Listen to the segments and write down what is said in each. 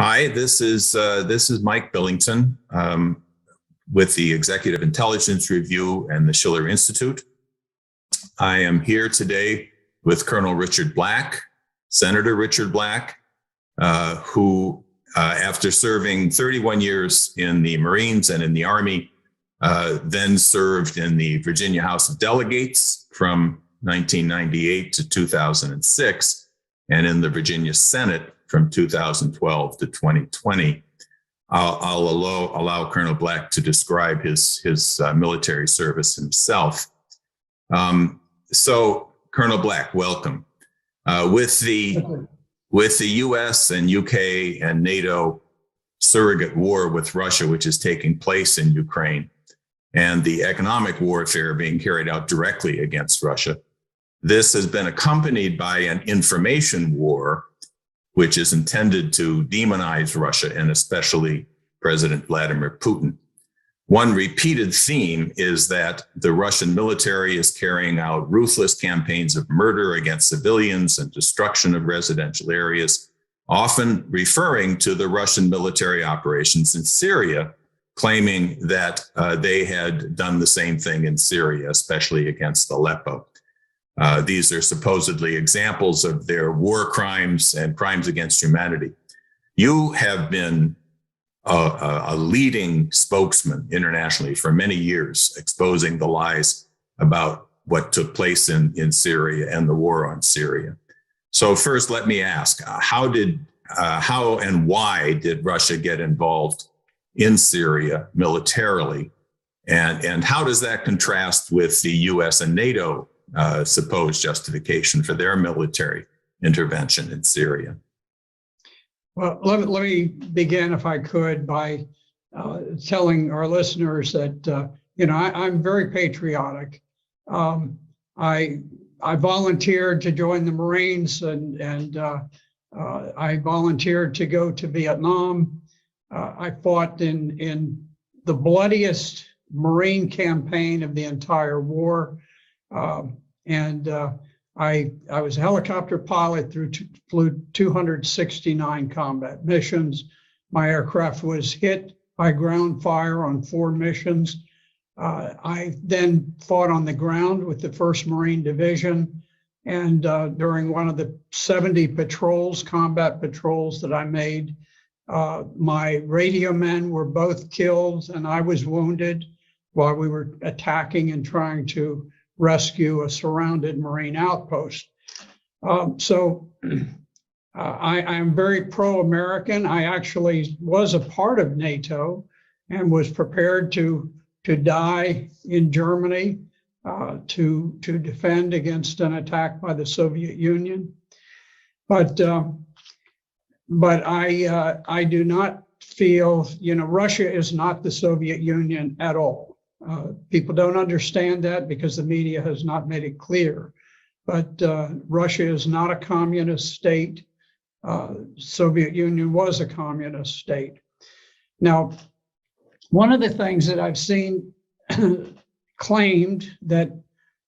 Hi, this is Mike Billington with the Executive Intelligence Review and the Schiller Institute. I am here today with Colonel Richard Black, Senator Richard Black, who, after serving 31 years in the Marines and in the Army, then served in the Virginia House of Delegates from 1998 to 2006, and in the Virginia Senate from 2012 to 2020. I'll allow Colonel Black to describe his military service himself. So, Colonel Black, welcome. With the U.S. and U.K. and NATO surrogate war with Russia, which is taking place in Ukraine, and the economic warfare being carried out directly against Russia, this has been accompanied by an information war, which is intended to demonize Russia and especially President Vladimir Putin. One repeated theme is that the Russian military is carrying out ruthless campaigns of murder against civilians and destruction of residential areas, often referring to the Russian military operations in Syria, claiming that they had done the same thing in Syria, especially against Aleppo. These are supposedly examples of their war crimes and crimes against humanity. You have been a leading spokesman internationally for many years, exposing the lies about what took place in Syria and the war on Syria. So first, let me ask, how and why did Russia get involved in Syria militarily? And how does that contrast with the US and NATO supposed justification for their military intervention in Syria? Well, let me begin, if I could, by telling our listeners that I'm very patriotic. I volunteered to join the Marines, and I volunteered to go to Vietnam. I fought in the bloodiest Marine campaign of the entire war. I was a helicopter pilot, flew 269 combat missions. My aircraft was hit by ground fire on 4 missions. I then fought on the ground with the 1st Marine Division. And during one of the 70 patrols, combat patrols that I made, my radio men were both killed and I was wounded while we were attacking and trying to rescue a surrounded Marine outpost. I'm very pro-American. I actually was a part of NATO and was prepared to die in Germany to defend against an attack by the Soviet Union. But I do not feel, Russia is not the Soviet Union at all. People don't understand that because the media has not made it clear. But Russia is not a communist state. Soviet Union was a communist state. Now, one of the things that I've seen claimed that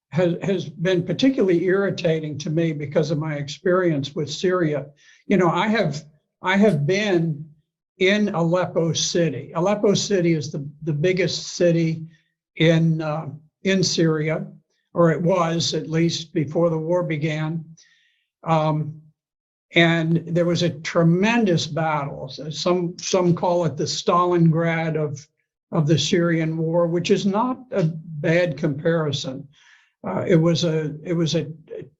has been particularly irritating to me because of my experience with Syria, I have been in Aleppo City. Aleppo City is the biggest city in Syria, or it was at least before the war began. And there was a tremendous battle. Some call it the Stalingrad of the Syrian war, which is not a bad comparison. It was a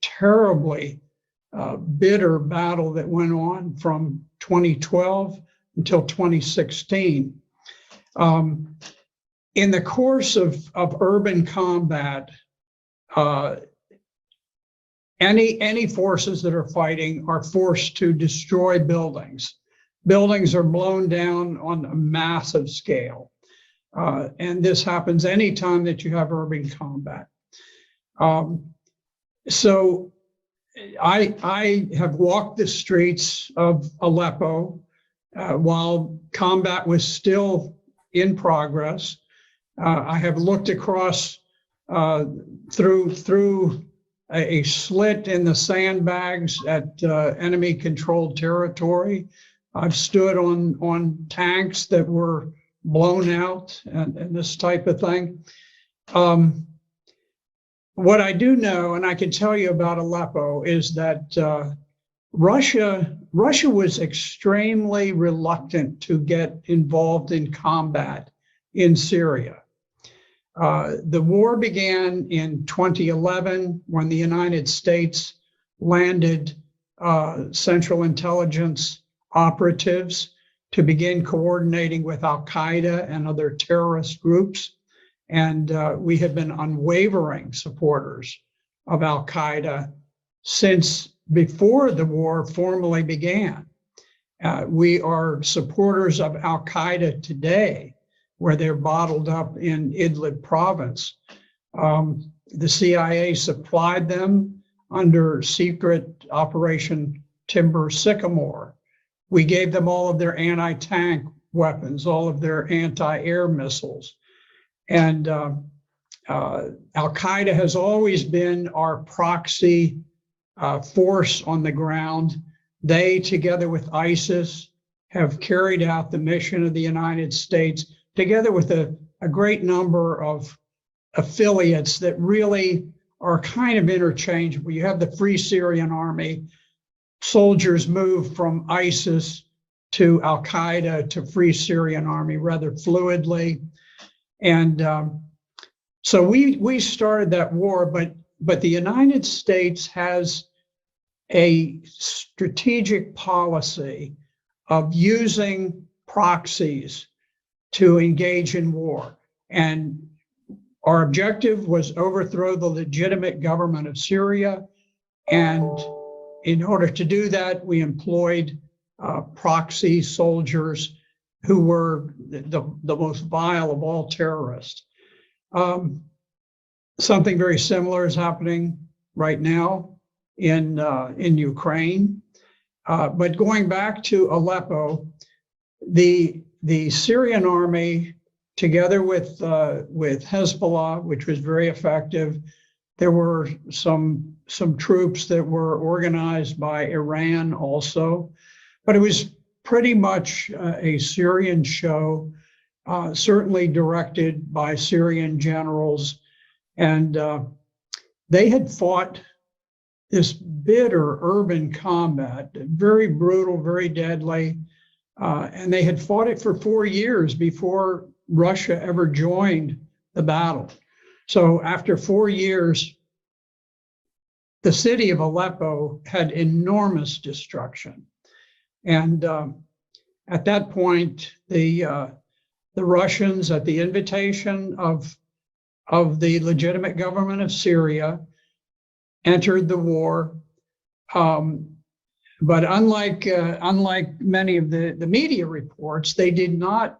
terribly bitter battle that went on from 2012 until 2016. In the course of urban combat, any forces that are fighting are forced to destroy buildings. Buildings are blown down on a massive scale. And this happens anytime that you have urban combat. So I have walked the streets of Aleppo while combat was still in progress. I have looked across through a slit in the sandbags at enemy-controlled territory I've stood on tanks that were blown out and this type of thing. What I do know, and I can tell you about Aleppo, is that Russia was extremely reluctant to get involved in combat in Syria. The war began in 2011 when the United States landed Central Intelligence operatives to begin coordinating with Al Qaeda and other terrorist groups. And we have been unwavering supporters of Al Qaeda since before the war formally began. We are supporters of Al Qaeda today, where they're bottled up in Idlib province. The CIA supplied them under secret Operation Timber Sycamore. We gave them all of their anti-tank weapons, all of their anti-air missiles. And Al Qaeda has always been our proxy force on the ground. They, together with ISIS, have carried out the mission of the United States, together with a great number of affiliates that really are kind of interchangeable. You have the Free Syrian Army. Soldiers move from ISIS to Al Qaeda to Free Syrian Army rather fluidly. And so we started that war, but the United States has a strategic policy of using proxies to engage in war. And our objective was overthrow the legitimate government of Syria. And in order to do that, we employed proxy soldiers who were the most vile of all terrorists. Something very similar is happening right now in Ukraine. But going back to Aleppo, the Syrian army, together with Hezbollah, which was very effective, there were some troops that were organized by Iran also, but it was pretty much a Syrian show, certainly directed by Syrian generals. And they had fought this bitter urban combat, very brutal, very deadly. And they had fought it for 4 years before Russia ever joined the battle. So after 4 years, the city of Aleppo had enormous destruction. And at that point, the Russians, at the invitation of the legitimate government of Syria, entered the war. But unlike many of the media reports, they did not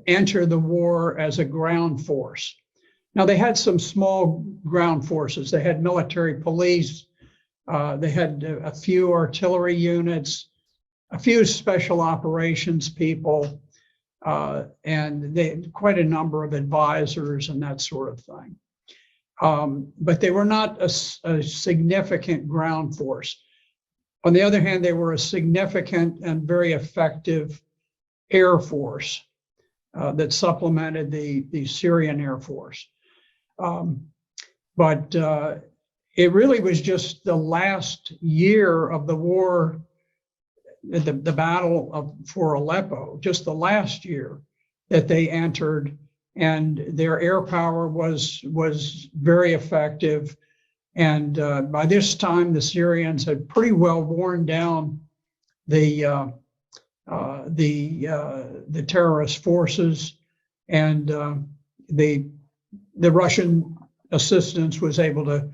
enter the war as a ground force. Now, they had some small ground forces. They had military police. They had a few artillery units, a few special operations people, and they had quite a number of advisors and that sort of thing. But they were not a significant ground force. On the other hand, they were a significant and very effective air force that supplemented the Syrian Air Force. But it really was just the last year of the war, the battle for Aleppo, just the last year that they entered, and their air power was very effective. And by this time, the Syrians had pretty well worn down the terrorist forces, and the Russian assistance was able to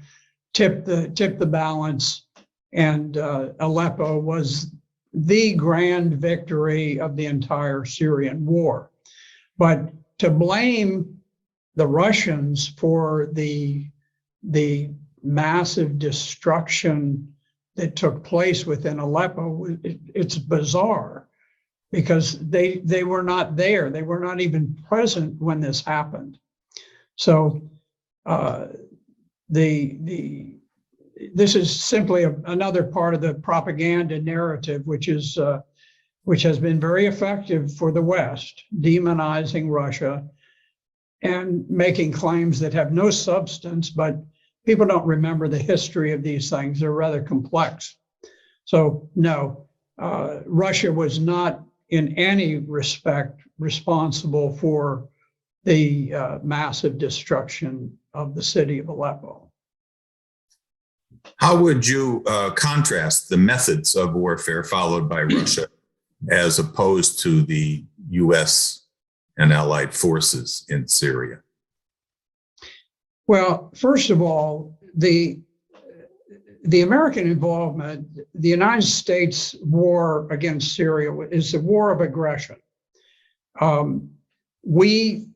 tip the balance, and Aleppo was the grand victory of the entire Syrian war. But to blame the Russians for the massive destruction that took place within Aleppo, it's bizarre, because they were not there. They were not even present when this happened. So this is simply another part of the propaganda narrative, which is which has been very effective for the West, demonizing Russia and making claims that have no substance, but people don't remember the history of these things. They're rather complex. So no, Russia was not in any respect responsible for the massive destruction of the city of Aleppo. How would you contrast the methods of warfare followed by Russia as opposed to the U.S. and allied forces in Syria? Well, first of all, the American involvement, the United States war against Syria is a war of aggression. We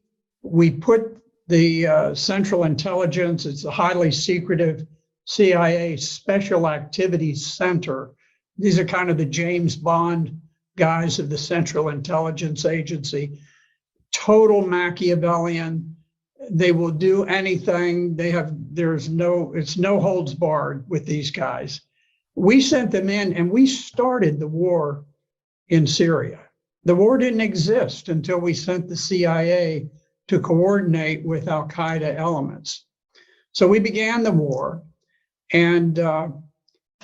put the Central Intelligence, it's a highly secretive CIA Special Activities Center. These are kind of the James Bond guys of the Central Intelligence Agency. Total Machiavellian. They will do anything. It's no holds barred with these guys. We sent them in and we started the war in Syria. The war didn't exist until we sent the CIA to coordinate with Al Qaeda elements. So we began the war, and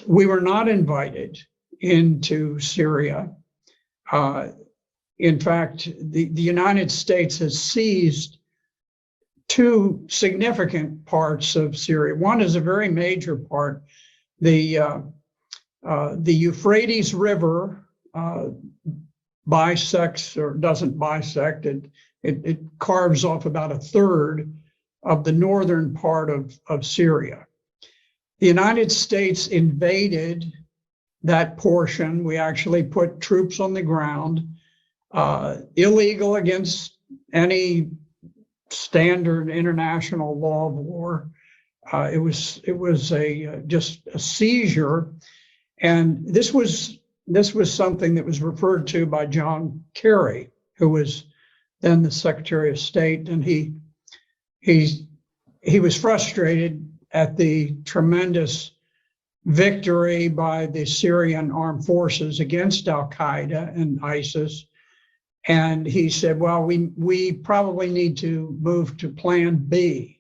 we were not invited into Syria. In fact, the United States has seized two significant parts of Syria. One is a very major part. The Euphrates River bisects or doesn't bisect. It carves off about a third of the northern part of Syria. The United States invaded that portion. We actually put troops on the ground, illegal against any standard international law of war. It was just a seizure, and this was something that was referred to by John Kerry, who was then the Secretary of State, and he was frustrated at the tremendous victory by the Syrian armed forces against Al Qaeda and ISIS. And he said, well, we probably need to move to Plan B.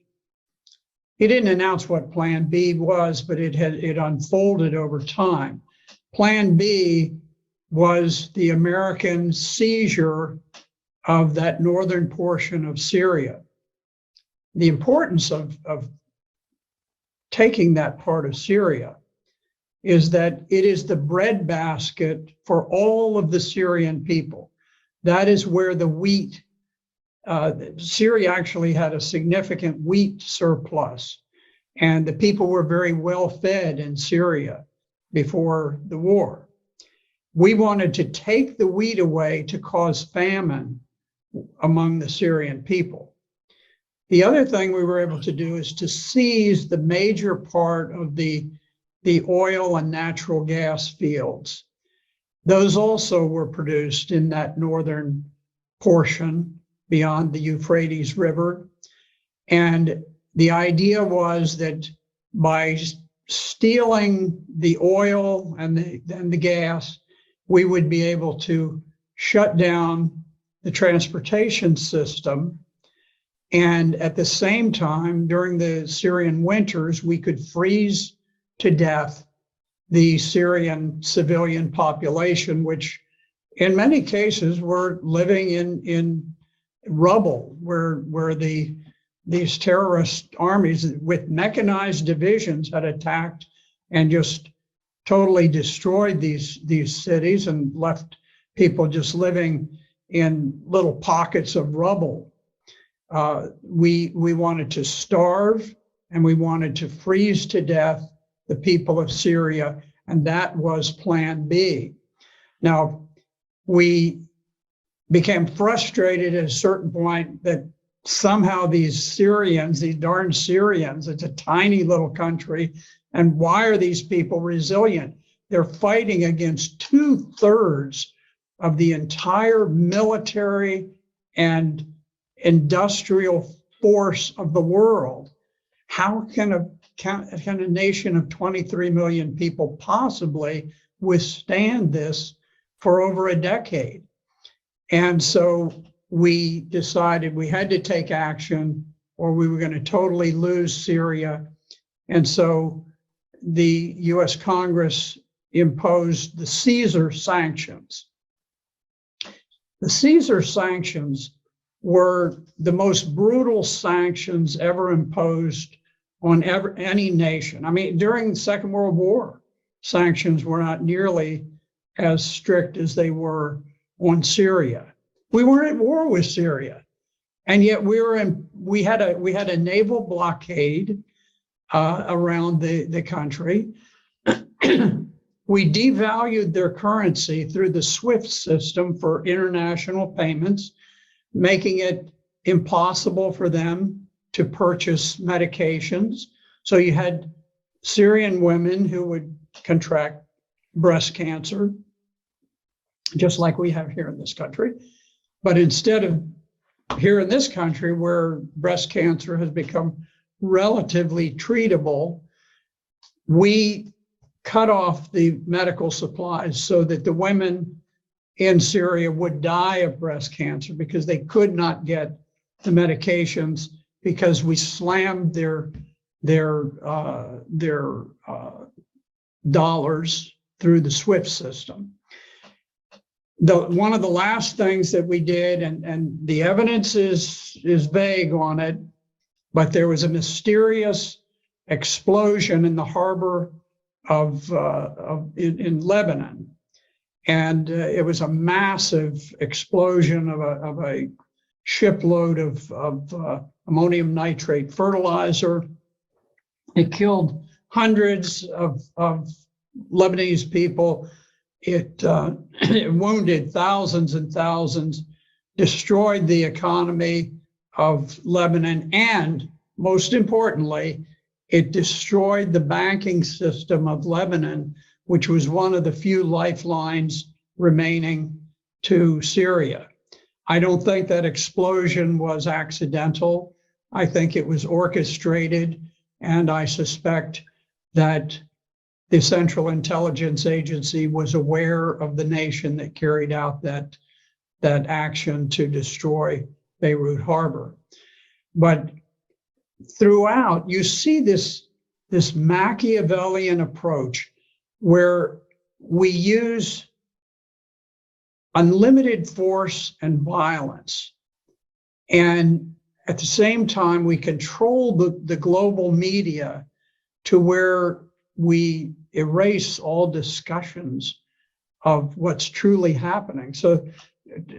He didn't announce what Plan B was, but it unfolded over time. Plan B was the American seizure of that northern portion of Syria. The importance of taking that part of Syria is that it is the breadbasket for all of the Syrian people. That is where the wheat, Syria actually had a significant wheat surplus, and the people were very well fed in Syria before the war. We wanted to take the wheat away to cause famine among the Syrian people. The other thing we were able to do is to seize the major part of the oil and natural gas fields. Those also were produced in that northern portion beyond the Euphrates River. And the idea was that by stealing the oil and the gas, we would be able to shut down the transportation system. And at the same time, during the Syrian winters, we could freeze to death the Syrian civilian population, which in many cases were living in rubble, where these terrorist armies with mechanized divisions had attacked and just totally destroyed these cities and left people just living in little pockets of rubble. We wanted to starve and we wanted to freeze to death the people of Syria, and that was Plan B. Now, we became frustrated at a certain point that somehow these Syrians, these darn Syrians, it's a tiny little country, and why are these people resilient? They're fighting against 2/3 of the entire military and industrial force of the world. How can a nation of 23 million people possibly withstand this for over a decade. And so we decided we had to take action or we were going to totally lose Syria. And so the US Congress imposed the Caesar sanctions. The Caesar sanctions were the most brutal sanctions ever imposed on any nation. I mean, during the Second World War, sanctions were not nearly as strict as they were on Syria. We weren't at war with Syria, and yet we had a naval blockade around the country. We devalued their currency through the SWIFT system for international payments, making it impossible for them to purchase medications. So you had Syrian women who would contract breast cancer, just like we have here in this country. But instead of here in this country, where breast cancer has become relatively treatable, we cut off the medical supplies so that the women in Syria would die of breast cancer because they could not get the medications because we slammed their dollars through the SWIFT system. One of the last things that we did, and the evidence is vague on it, but there was a mysterious explosion in the harbor in Lebanon. And it was a massive explosion of a shipload of ammonium nitrate fertilizer. It killed hundreds of Lebanese people. It wounded thousands and thousands, destroyed the economy of Lebanon, and most importantly, it destroyed the banking system of Lebanon, which was one of the few lifelines remaining to Syria. I don't think that explosion was accidental. I think it was orchestrated, and I suspect that the Central Intelligence Agency was aware of the nation that carried out that action to destroy Beirut Harbor. But throughout, you see this Machiavellian approach where we use unlimited force and violence. And at the same time, we control the global media to where we erase all discussions of what's truly happening. So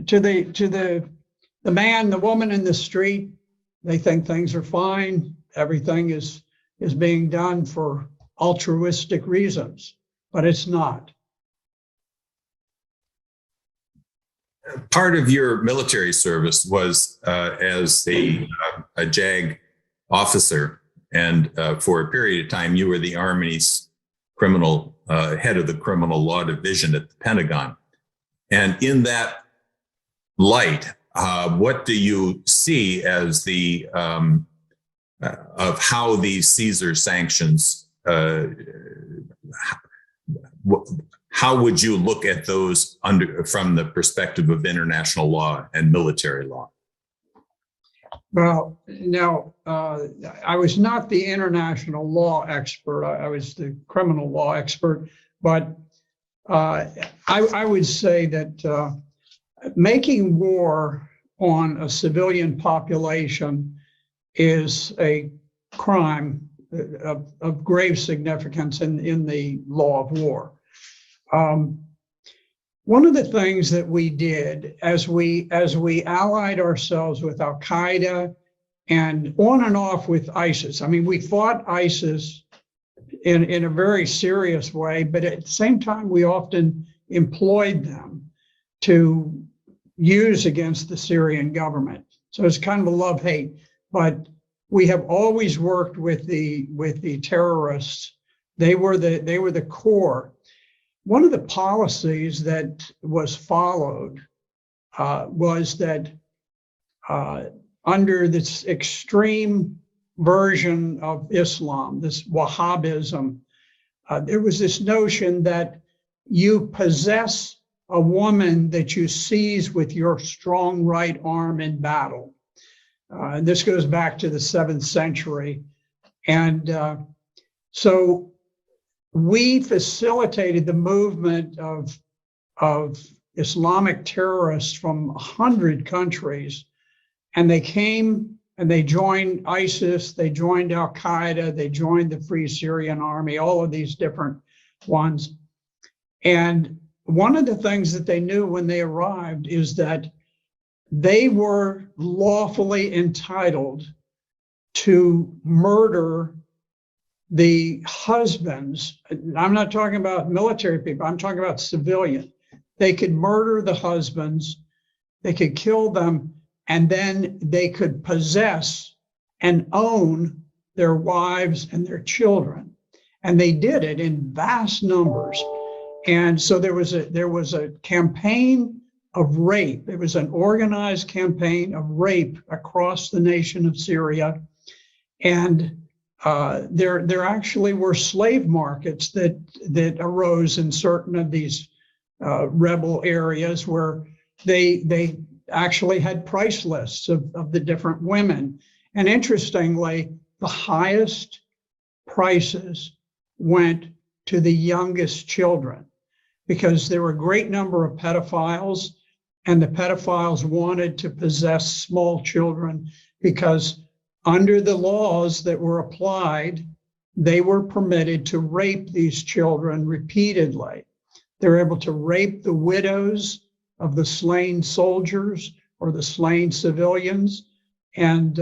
to the man, the woman in the street, they think things are fine. Everything is being done for altruistic reasons, but it's not. Part of your military service was as a JAG officer, and for a period of time, you were the Army's head of the criminal law division at the Pentagon. And in that light, what do you see as the of how these Caesar sanctions? How would you look at those from the perspective of international law and military law? Well, now, I was not the international law expert. I was the criminal law expert. But I would say that making war on a civilian population is a crime of grave significance in the law of war. One of the things that we did as we allied ourselves with Al Qaeda and on and off with ISIS. I mean, we fought ISIS in a very serious way, but at the same time, we often employed them to use against the Syrian government. So it's kind of a love-hate, but we have always worked with the terrorists. They were the core. One of the policies that was followed was that under this extreme version of Islam, this Wahhabism, there was this notion that you possess a woman that you seize with your strong right arm in battle. And this goes back to the 7th century. And so we facilitated the movement of Islamic terrorists from 100 countries. And they came and they joined ISIS, they joined Al Qaeda, they joined the Free Syrian Army, all of these different ones. And one of the things that they knew when they arrived is that they were lawfully entitled to murder the husbands. I'm not talking about military people, I'm talking about civilian. They could murder the husbands, they could kill them, and then they could possess and own their wives and their children. And they did it in vast numbers. And so there was a campaign of rape. It was an organized campaign of rape across the nation of Syria. And there actually were slave markets that arose in certain of these rebel areas where they actually had price lists of the different women. And interestingly, the highest prices went to the youngest children, because there were a great number of pedophiles, and the pedophiles wanted to possess small children because under the laws that were applied, they were permitted to rape these children repeatedly. They were able to rape the widows of the slain soldiers or the slain civilians and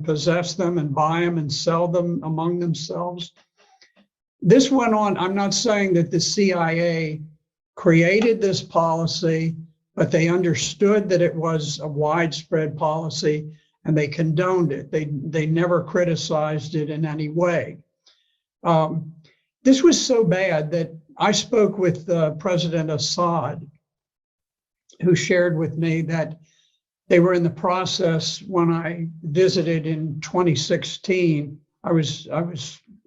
possess them and buy them and sell them among themselves. This went on. I'm not saying that the CIA created this policy, but they understood that it was a widespread policy and they condoned it. They never criticized it in any way. This was so bad that I spoke with President Assad, who shared with me that they were in the process when I visited in 2016. I was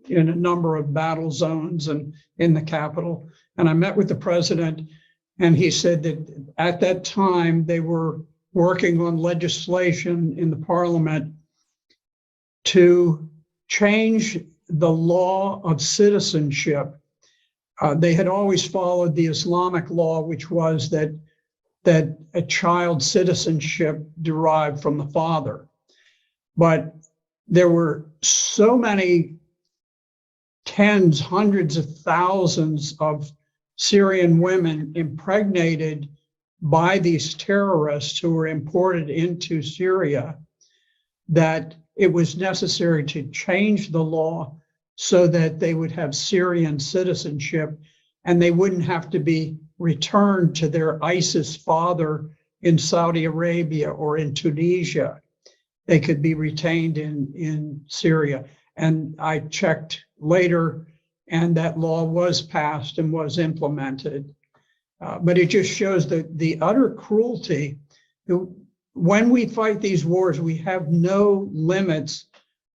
in a number of battle zones and in the capital, and I met with the president, and he said that at that time they were working on legislation in the parliament to change the law of citizenship. They had always followed the Islamic law, which was that a child's citizenship derived from the father. But there were so many tens, hundreds of thousands of Syrian women impregnated by these terrorists who were imported into Syria that it was necessary to change the law so that they would have Syrian citizenship and they wouldn't have to be returned to their ISIS father in Saudi Arabia or in Tunisia. They could be retained in Syria. And I checked later, and that law was passed and was implemented. But it just shows the utter cruelty. When we fight these wars, we have no limits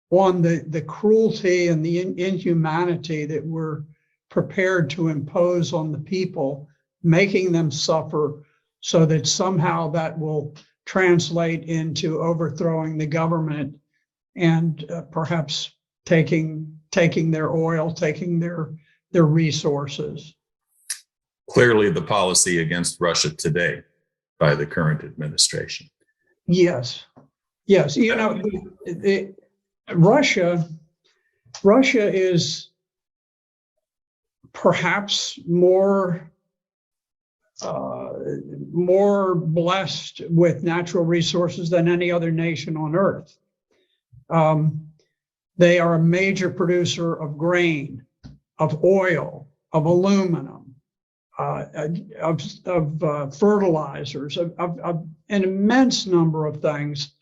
on the cruelty and the inhumanity that we're prepared to impose on the people, making them suffer so that somehow that will translate into overthrowing the government and perhaps taking their oil, taking their resources. Clearly the policy against Russia today by the current administration. Yes. You know, Russia is perhaps more blessed with natural resources than any other nation on earth. They are a major producer of grain, of oil, of aluminum, of fertilizers, of an immense number of things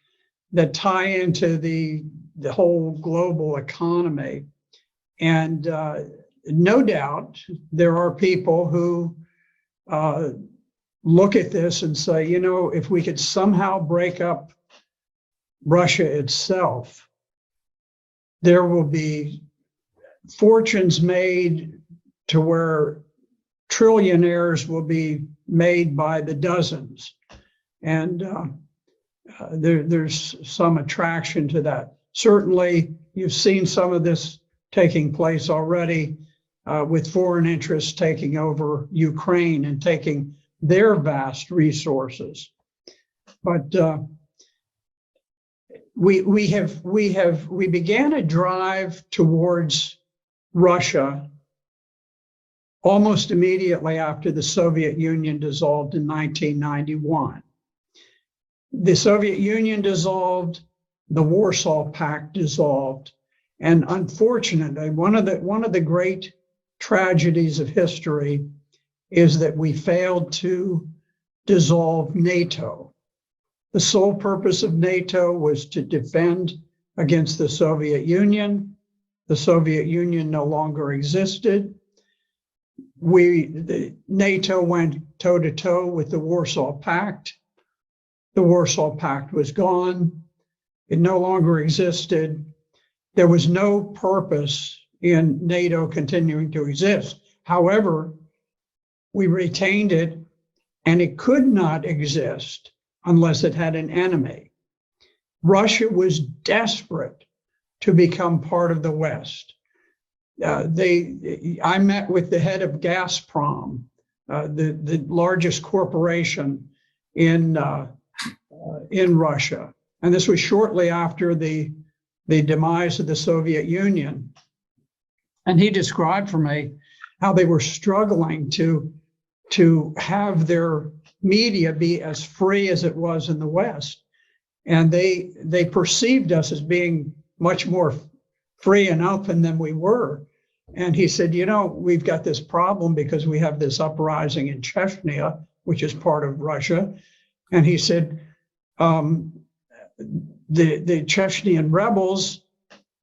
that tie into the whole global economy. And no doubt there are people who look at this and say, you know, if we could somehow break up Russia itself, there will be fortunes made to where trillionaires will be made by the dozens. And there's some attraction to that. Certainly, you've seen some of this taking place already with foreign interests taking over Ukraine and taking their vast resources. But we began a drive towards Russia almost immediately after the Soviet Union dissolved in 1991. The Soviet Union dissolved, the Warsaw Pact dissolved, and unfortunately, one of the great tragedies of history is that we failed to dissolve NATO. The sole purpose of NATO was to defend against the Soviet Union. The Soviet Union no longer existed. NATO went toe-to-toe with the Warsaw Pact. The Warsaw Pact was gone. It no longer existed. There was no purpose in NATO continuing to exist. However, we retained it, and it could not exist unless it had an enemy. Russia was desperate to become part of the West. I met with the head of Gazprom, the largest corporation in Russia. And this was shortly after the demise of the Soviet Union. And he described for me how they were struggling to have their media be as free as it was in the West. And they perceived us as being much more free and open than we were. And he said, we've got this problem because we have this uprising in Chechnya, which is part of Russia. And he said, the Chechnyan rebels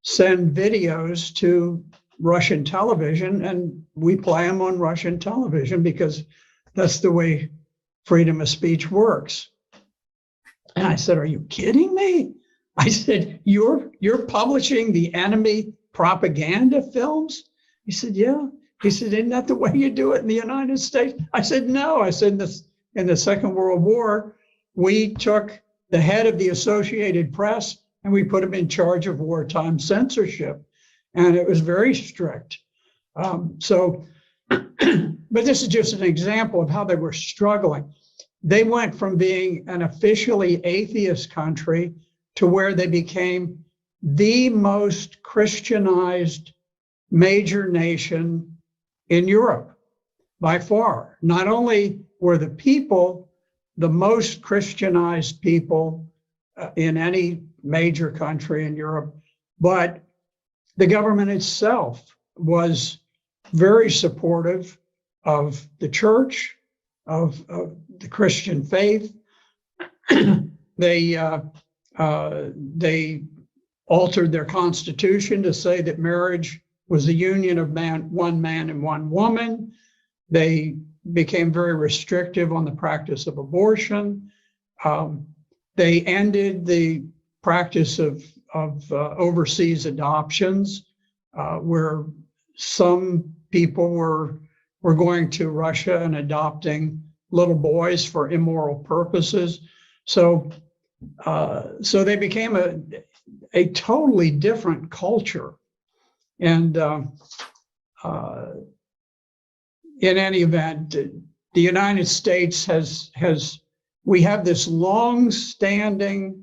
send videos to Russian television, and we play them on Russian television because that's the way freedom of speech works. And I said, are you kidding me? I said, you're publishing the enemy propaganda films? He said, yeah. He said, isn't that the way you do it in the United States? I said, no. I said, in the Second World War, we took the head of the Associated Press and we put him in charge of wartime censorship. And it was very strict. But this is just an example of how they were struggling. They went from being an officially atheist country to where they became the most Christianized major nation in Europe by far. Not only were the people the most Christianized people in any major country in Europe, but the government itself was very supportive of the church, of the Christian faith. They altered their constitution to say that marriage was the union of one man and one woman. They became very restrictive on the practice of abortion. They ended the practice of overseas adoptions, where some people were going to Russia and adopting little boys for immoral purposes. So they became a totally different culture. And in any event, the United States we have this long-standing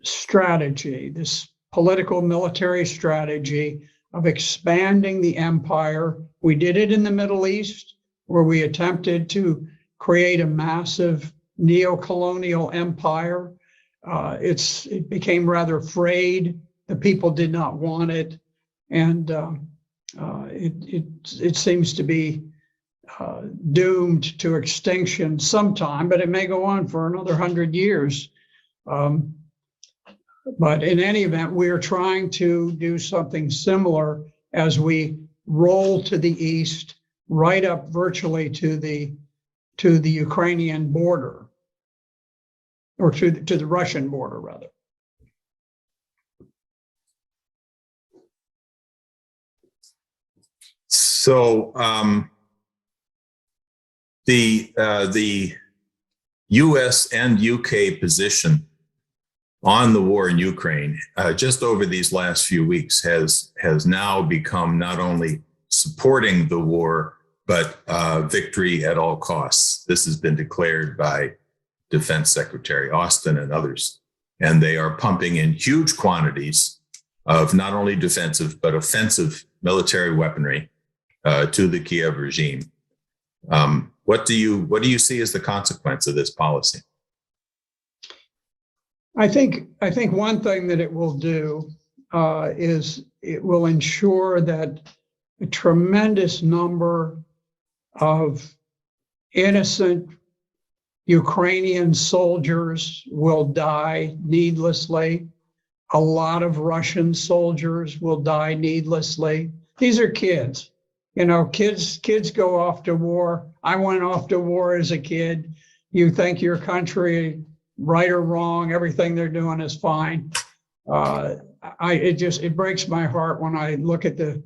strategy, this political military strategy of expanding the empire. We did it in the Middle East, where we attempted to create a massive neo-colonial empire. It became rather frayed. The people did not want it. And it seems to be doomed to extinction sometime, but it may go on for another 100 years. But in any event, we are trying to do something similar as we roll to the east, right up virtually to the Ukrainian border, or to the Russian border, rather. So The U.S. and U.K. position on the war in Ukraine, just over these last few weeks, has now become not only supporting the war, but victory at all costs. This has been declared by Defense Secretary Austin and others, and they are pumping in huge quantities of not only defensive but offensive military weaponry to the Kiev regime. What do you see as the consequence of this policy? I think one thing that it will do is it will ensure that a tremendous number of innocent Ukrainian soldiers will die needlessly. A lot of Russian soldiers will die needlessly. These are kids. You know, kids go off to war. I went off to war as a kid. You think your country, right or wrong, everything they're doing is fine. It breaks my heart when I look at the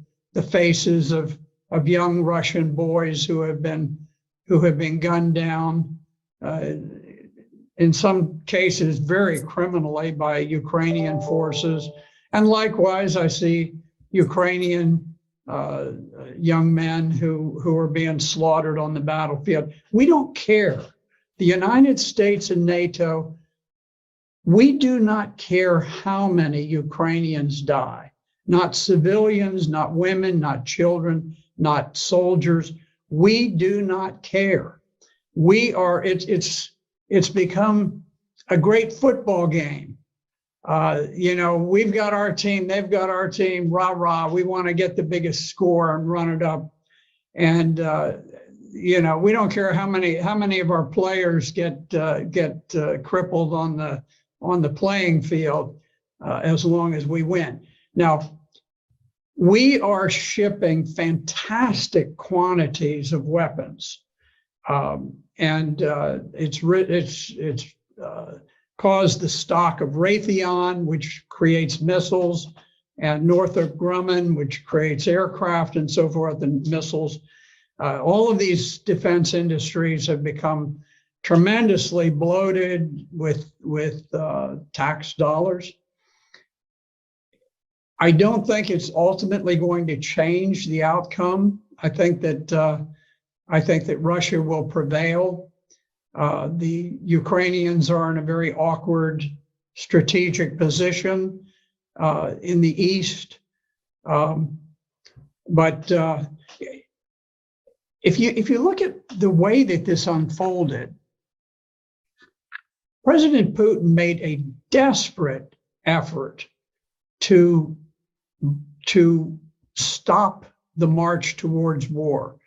faces of young Russian boys who have been gunned down, in some cases very criminally by Ukrainian forces. And likewise, I see Ukrainian young men who are being slaughtered on the battlefield. We don't care. The United States and NATO, we do not care how many Ukrainians die. Not civilians, not women, not children, not soldiers. We do not care. It's become a great football game. We've got our team, they've got our team, rah, rah. We want to get the biggest score and run it up. And, we don't care how many of our players get crippled on the playing field, as long as we win. Now, we are shipping fantastic quantities of weapons, and it's caused the stock of Raytheon, which creates missiles, and Northrop Grumman, which creates aircraft and so forth, and missiles. All of these defense industries have become tremendously bloated with tax dollars. I don't think it's ultimately going to change the outcome. I think that Russia will prevail. The Ukrainians are in a very awkward strategic position in the east, but if you look at the way that this unfolded, President Putin made a desperate effort to stop the march towards war.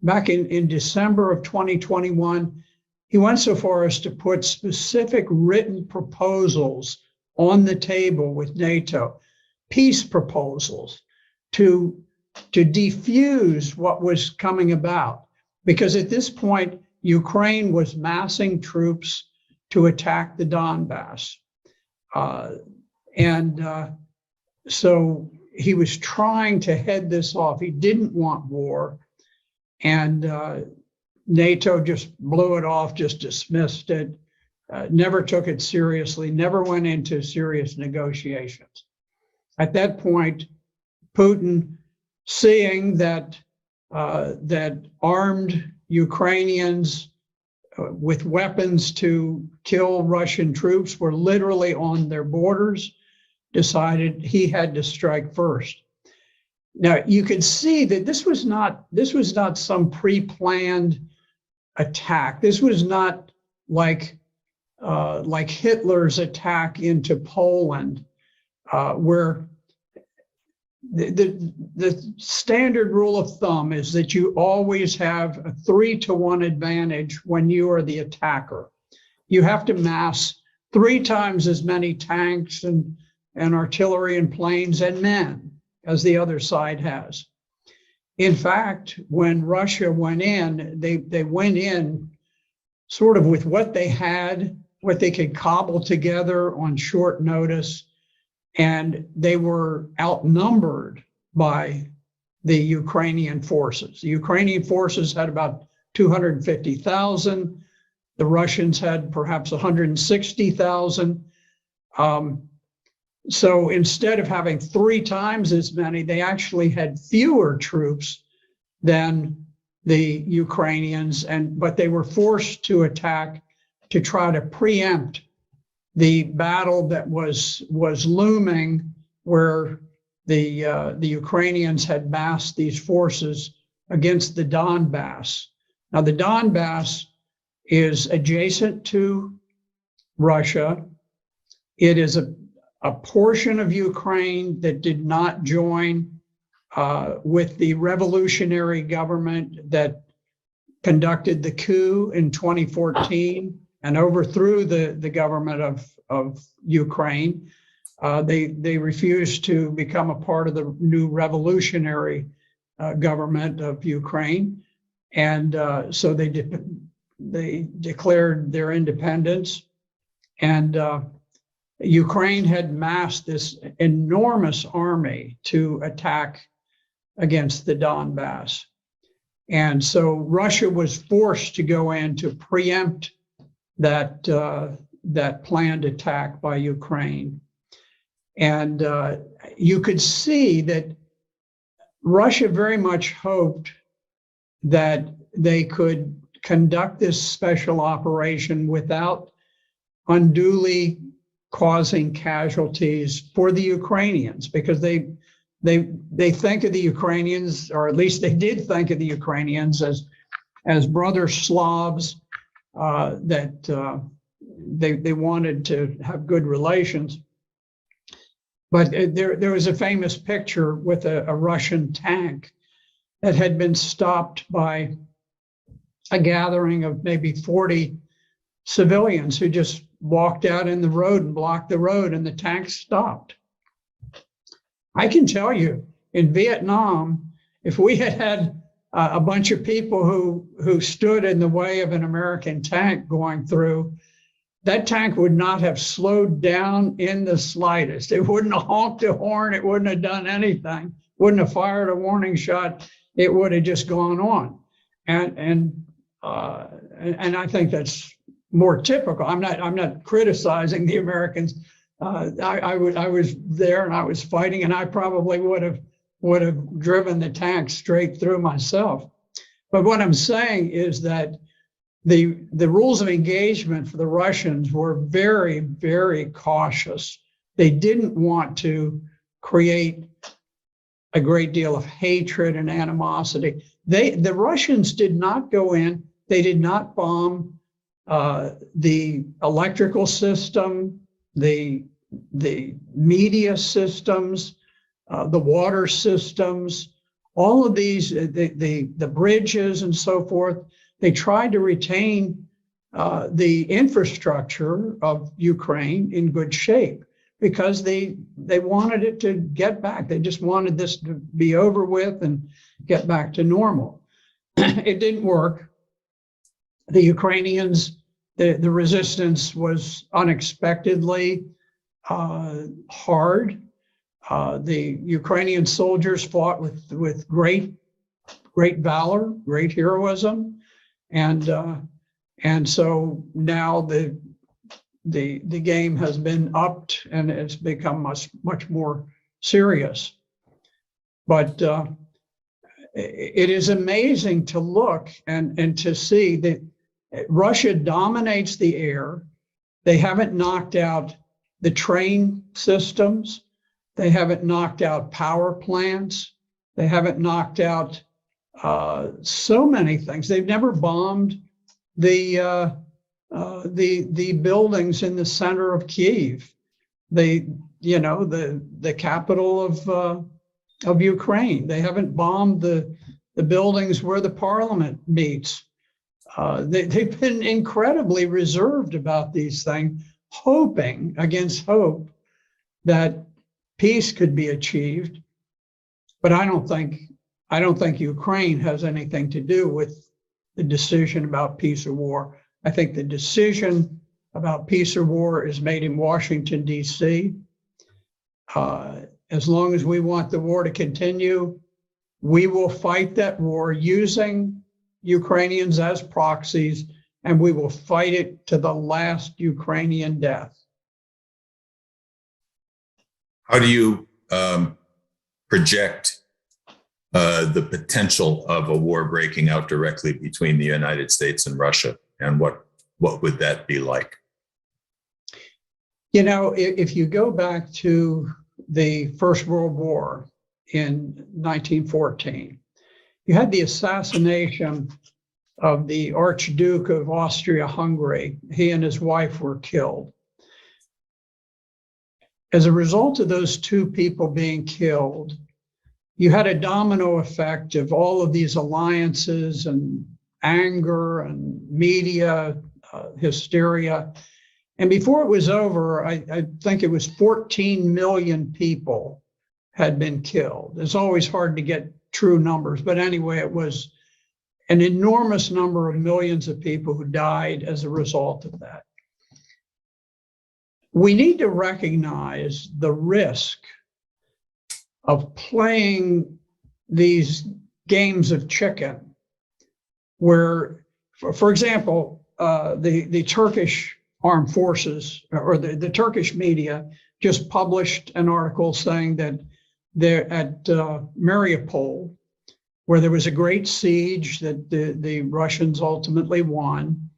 Back in December of 2021, he went so far as to put specific written proposals on the table with NATO, peace proposals to defuse what was coming about. Because at this point, Ukraine was massing troops to attack the Donbass. So he was trying to head this off. He didn't want war. And NATO just blew it off, just dismissed it, never took it seriously, never went into serious negotiations. At that point, Putin, seeing that armed Ukrainians with weapons to kill Russian troops were literally on their borders, decided he had to strike first. Now, you could see that this was not some pre-planned attack. This was not like Hitler's attack into Poland, where the standard rule of thumb is that you always have a 3-to-1 advantage when you are the attacker. You have to mass 3 times as many tanks and artillery and planes and men as the other side has. In fact, when Russia went in, they went in sort of with what they had, what they could cobble together on short notice, and they were outnumbered by the Ukrainian forces. The Ukrainian forces had about 250,000. The Russians had perhaps 160,000. So instead of having 3 times as many, they actually had fewer troops than the Ukrainians, but they were forced to attack to try to preempt the battle that was looming, where the Ukrainians had massed these forces against the Donbass. Now, the Donbass is adjacent to Russia. It is a portion of Ukraine that did not join with the revolutionary government that conducted the coup in 2014 and overthrew the government of Ukraine. They refused to become a part of the new revolutionary government of Ukraine. And so they declared their independence. And Ukraine had massed this enormous army to attack against the Donbass. And so Russia was forced to go in to preempt that planned attack by Ukraine. And you could see that Russia very much hoped that they could conduct this special operation without unduly causing casualties for the Ukrainians, because they think of the Ukrainians, or at least they did think of the Ukrainians as brother Slavs, that they wanted to have good relations. But there was a famous picture with a Russian tank that had been stopped by a gathering of maybe 40 civilians who just walked out in the road and blocked the road, and the tank stopped. I can tell you, in Vietnam, if we had a bunch of people who stood in the way of an American tank going through, that tank would not have slowed down in the slightest. It wouldn't have honked a horn. It wouldn't have done anything. Wouldn't have fired a warning shot. It would have just gone on. And I think that's more typical. I'm not criticizing the Americans. I was there and I was fighting, and I probably would have driven the tank straight through myself. But what I'm saying is that the rules of engagement for the Russians were very, very cautious. They didn't want to create a great deal of hatred and animosity. The Russians did not go in. They did not bomb the electrical system, the media systems, the water systems, all of these, the bridges and so forth. They tried to retain the infrastructure of Ukraine in good shape because they wanted it to get back. They just wanted this to be over with and get back to normal. It didn't work. The Ukrainians, the resistance was unexpectedly hard. The Ukrainian soldiers fought with great valor, great heroism. And so now the game has been upped and it's become much more serious. But it is amazing to look and to see that Russia dominates the air. They haven't knocked out the train systems. They haven't knocked out power plants. They haven't knocked out so many things. They've never bombed the buildings in the center of Kyiv, the capital of Ukraine. They haven't bombed the buildings where the parliament meets. They've been incredibly reserved about these things, hoping against hope that peace could be achieved. But I don't think Ukraine has anything to do with the decision about peace or war. I think the decision about peace or war is made in Washington, D.C. As long as we want the war to continue, we will fight that war using Ukrainians as proxies, and we will fight it to the last Ukrainian death. How do you project the potential of a war breaking out directly between the United States and Russia, and what would that be like? You know, if you go back to the First World War in 1914, you had the assassination of the Archduke of Austria-Hungary. He and his wife were killed. As a result of those two people being killed, you had a domino effect of all of these alliances and anger and media hysteria. And before it was over, I think it was 14 million people had been killed. It's always hard to get true numbers, but anyway, it was an enormous number of millions of people who died as a result of that. We need to recognize the risk of playing these games of chicken, where, for example, the Turkish armed forces, or the Turkish media, just published an article saying that they're at Mariupol, where there was a great siege that the Russians ultimately won.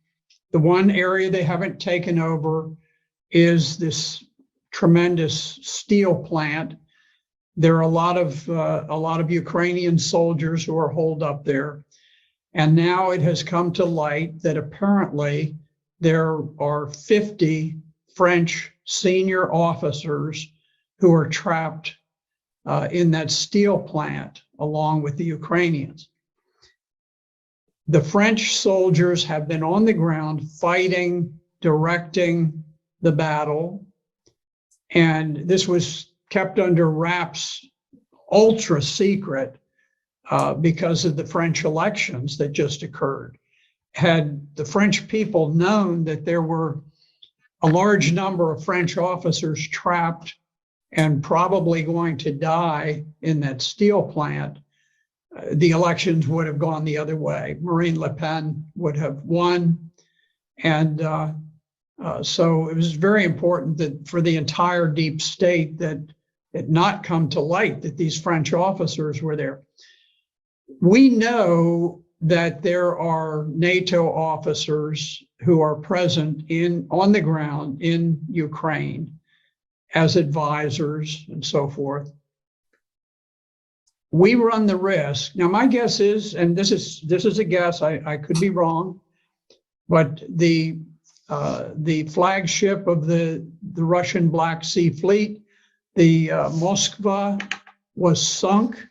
The one area they haven't taken over is this tremendous steel plant. There are a lot of Ukrainian soldiers who are holed up there. And now it has come to light that apparently there are 50 French senior officers who are trapped in that steel plant along with the Ukrainians. The French soldiers have been on the ground fighting, directing the battle, and this was kept under wraps, ultra secret, because of the French elections that just occurred. Had the French people known that there were a large number of French officers trapped and probably going to die in that steel plant, the elections would have gone the other way. Marine Le Pen would have won. And so it was very important that for the entire deep state that it not come to light that these French officers were there. We know that there are NATO officers who are present on the ground in Ukraine as advisors and so forth. We run the risk. Now, my guess is, and this is a guess, I could be wrong, but the flagship of the Russian Black Sea Fleet, the Moskva, was sunk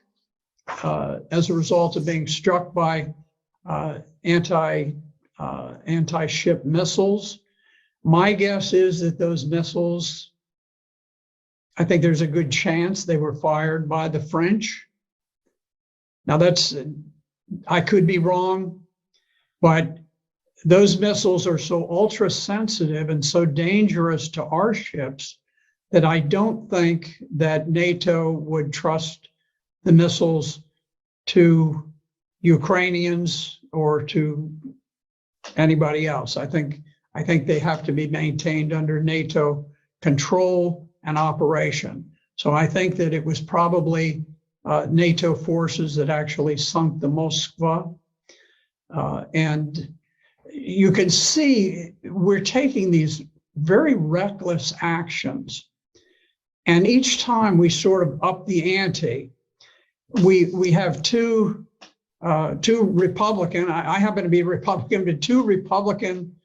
as a result of being struck by anti-ship missiles. My guess is that those missiles, I think there's a good chance they were fired by the French. Now I could be wrong, but those missiles are so ultra sensitive and so dangerous to our ships that I don't think that NATO would trust the missiles to Ukrainians or to anybody else. I think they have to be maintained under NATO control and operation. So I think that it was probably NATO forces that actually sunk the Moskva. And you can see we're taking these very reckless actions. And each time we sort of up the ante. We have two Republican, I happen to be Republican, but two Republican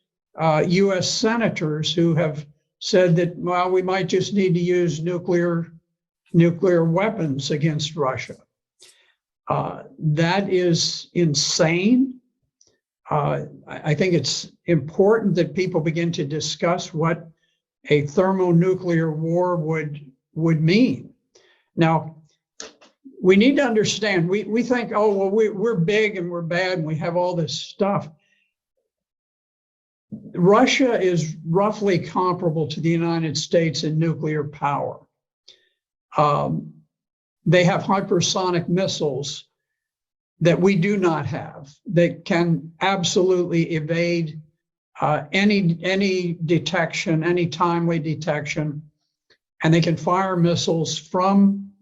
US senators who have said that, well, we might just need to use nuclear weapons against Russia. That is insane. I think it's important that people begin to discuss what a thermonuclear war would mean. Now, we need to understand, we think, oh, well, we're big and we're bad and we have all this stuff. Russia is roughly comparable to the United States in nuclear power. They have hypersonic missiles that we do not have, that can absolutely evade any detection, any timely detection, and they can fire missiles from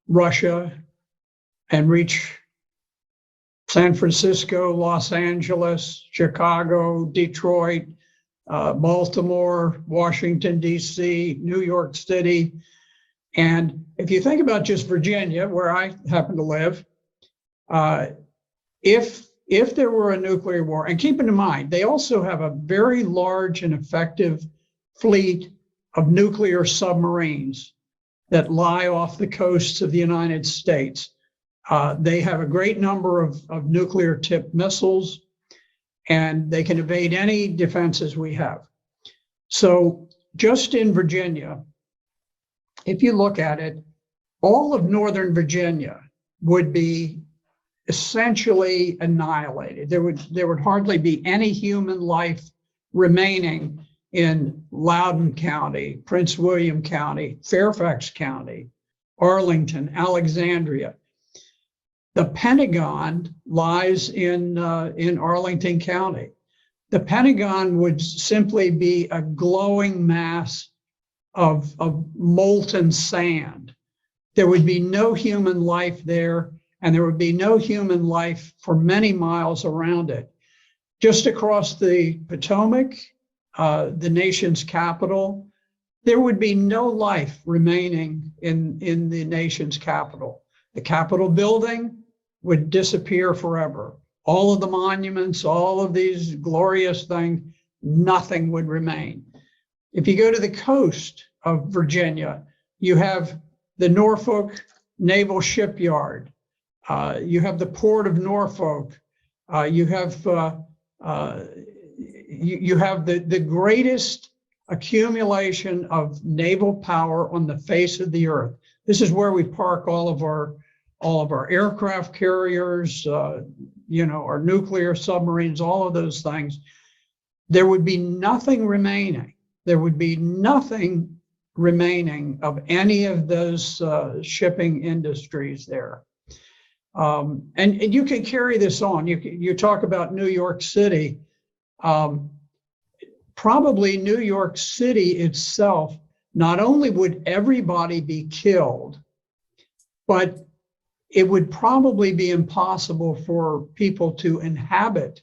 Russia and reach San Francisco, Los Angeles, Chicago, Detroit, Baltimore, Washington, D.C., New York City. And if you think about just Virginia, where I happen to live, if there were a nuclear war, and keep in mind, they also have a very large and effective fleet of nuclear submarines that lie off the coasts of the United States. They have a great number of nuclear tipped missiles, and they can evade any defenses we have. So just in Virginia, if you look at it, all of Northern Virginia would be essentially annihilated. There would hardly be any human life remaining in Loudoun County, Prince William County, Fairfax County, Arlington, Alexandria. The Pentagon lies in Arlington County. The Pentagon would simply be a glowing mass of molten sand. There would be no human life there, and there would be no human life for many miles around it. Just across the Potomac, the nation's capital, there would be no life remaining in the nation's capital. The Capitol building would disappear forever. All of the monuments, all of these glorious things, nothing would remain. If you go to the coast of Virginia, you have the Norfolk Naval Shipyard. You have the Port of Norfolk. You have the greatest accumulation of naval power on the face of the earth. This is where we park all of our aircraft carriers, our nuclear submarines, all of those things. There would be nothing remaining. There would be nothing remaining of any of those shipping industries there. And you can carry this on. You talk about New York City. Probably New York City itself, not only would everybody be killed, but it would probably be impossible for people to inhabit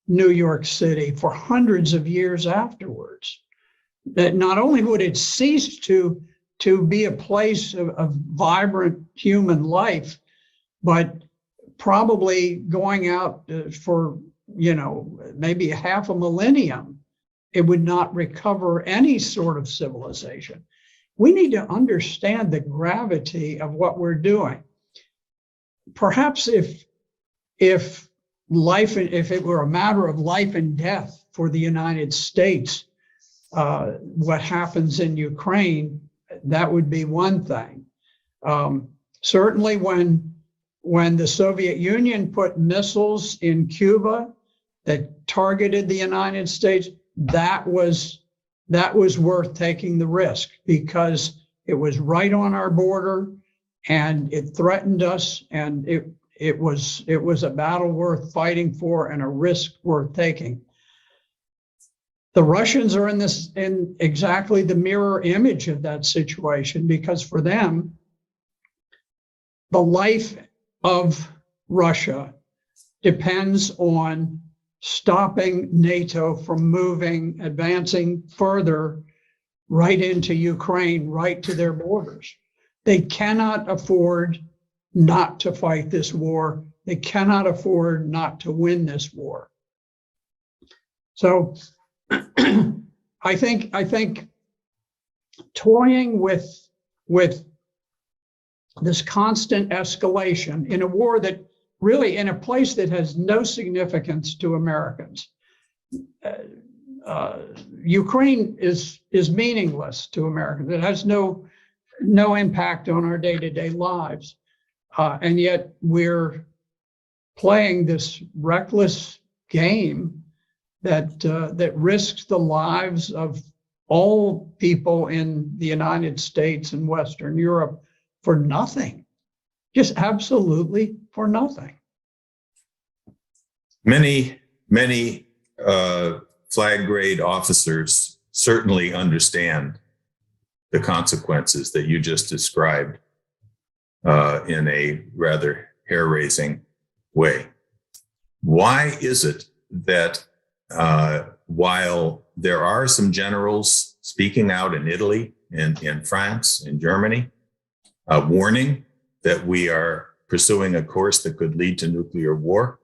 New York City for hundreds of years afterwards. That not only would it cease to be a place of vibrant human life, but probably going out for, maybe half a millennium, it would not recover any sort of civilization. We need to understand the gravity of what we're doing. Perhaps if it were a matter of life and death for the United States, what happens in Ukraine, that would be one thing. Certainly when the Soviet Union put missiles in Cuba that targeted the United States, that was worth taking the risk, because it was right on our border and it threatened us, and it was a battle worth fighting for and a risk worth taking. The Russians are in exactly the mirror image of that situation, because for them, the life of Russia depends on stopping NATO from advancing further right into Ukraine, right to their borders. They cannot afford not to fight this war. They cannot afford not to win this war. So I think toying with this constant escalation in a war that really, in a place that has no significance to Americans, Ukraine is meaningless to Americans. It has no impact on our day-to-day lives, and yet we're playing this reckless game that risks the lives of all people in the United States and Western Europe for nothing. just absolutely for nothing. Many flag grade officers certainly understand the consequences that you just described in a rather hair-raising way. Why is it that while there are some generals speaking out in Italy, in France, in Germany, warning that we are pursuing a course that could lead to nuclear war,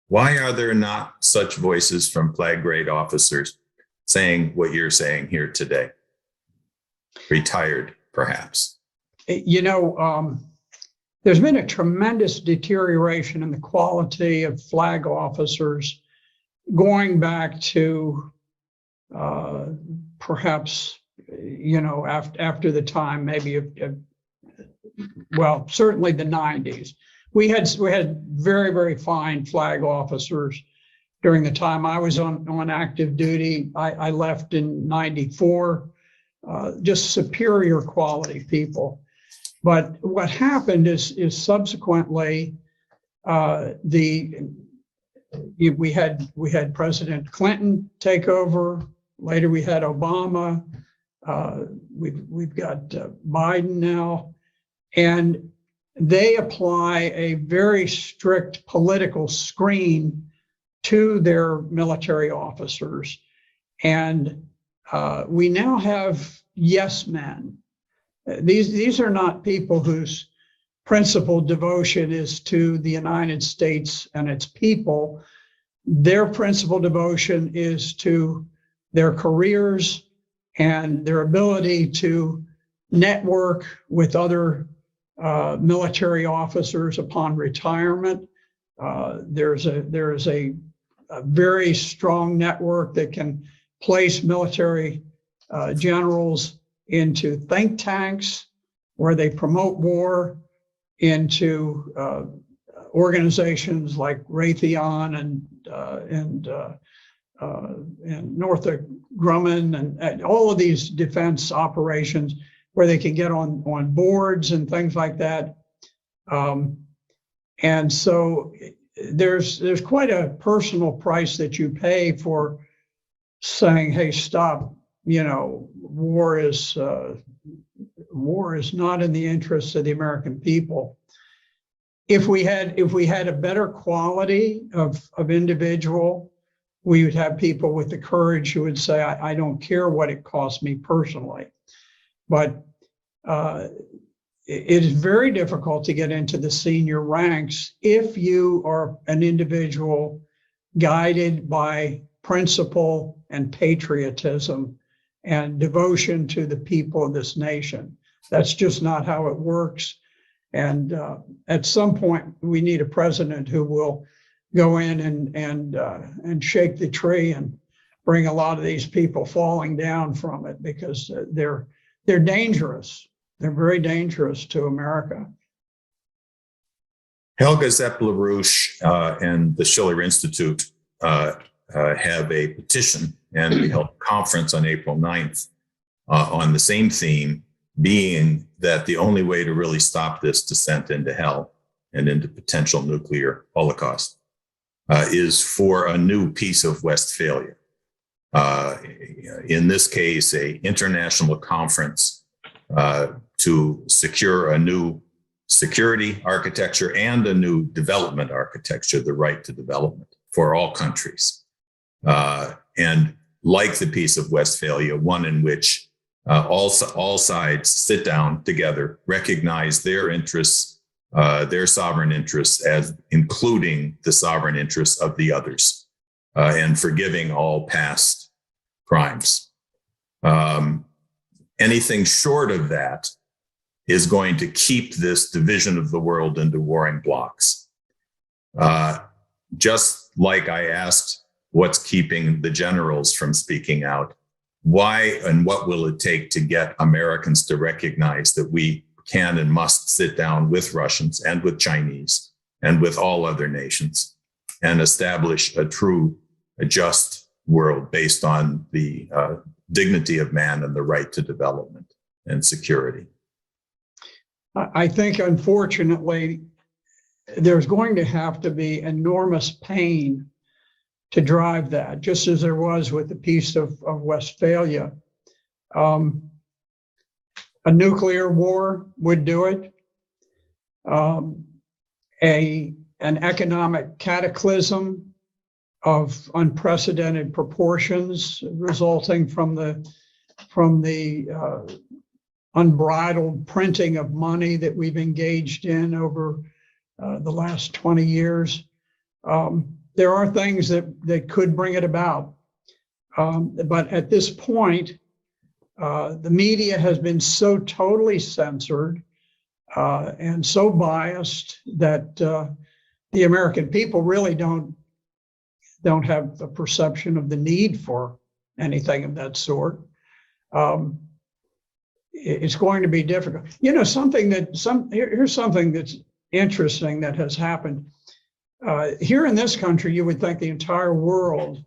why are there not such voices from flag grade officers saying what you're saying here today? Retired, perhaps. You know, there's been a tremendous deterioration in the quality of flag officers going back to perhaps, you know, after the time, maybe, well, certainly the 90s. We had very, very fine flag officers during the time I was on active duty. I left in 94, just superior quality people. But what happened is subsequently we had President Clinton take over. Later we had Obama. We've got Biden now, and they apply a very strict political screen to their military officers. And we now have yes men. These are not people whose principal devotion is to the United States and its people. Their principal devotion is to their careers and their ability to network with other military officers upon retirement. There is a very strong network that can place military generals into think tanks where they promote war, into organizations like Raytheon and Northrop Grumman and all of these defense operations where they can get on boards and things like that. And so there's quite a personal price that you pay for saying, hey, stop, you know, war is not in the interests of the American people. If we had a better quality of individual, we would have people with the courage who would say, I don't care what it costs me personally. But it is very difficult to get into the senior ranks if you are an individual guided by principle and patriotism and devotion to the people of this nation. That's just not how it works. And at some point, we need a president who will go in and shake the tree and bring a lot of these people falling down from it, because they're dangerous. They're very dangerous to America. Helga Zepp-LaRouche and the Schiller Institute have a petition, and we held a conference on April 9th on the same theme, being that the only way to really stop this descent into hell and into potential nuclear holocaust is for a new Peace of Westphalia. In this case, an international conference to secure a new security architecture and a new development architecture, the right to development for all countries. And like the Peace of Westphalia, one in which all sides sit down together, recognize their interests, their sovereign interests, as including the sovereign interests of the others, and forgiving all past crimes. Anything short of that is going to keep this division of the world into warring blocs. Just like I asked, what's keeping the generals from speaking out? Why and what will it take to get Americans to recognize that we can and must sit down with Russians and with Chinese and with all other nations and establish a true, a just world based on the dignity of man and the right to development and security? I think, unfortunately, there's going to have to be enormous pain to drive that, just as there was with the Peace of Westphalia. A nuclear war would do it. An economic cataclysm of unprecedented proportions resulting from the unbridled printing of money that we've engaged in over the last 20 years. There are things that could bring it about. But at this point, the media has been so totally censored and so biased that the American people really don't have a perception of the need for anything of that sort. It's going to be difficult. You know, here's something that's interesting that has happened. Here in this country, you would think the entire world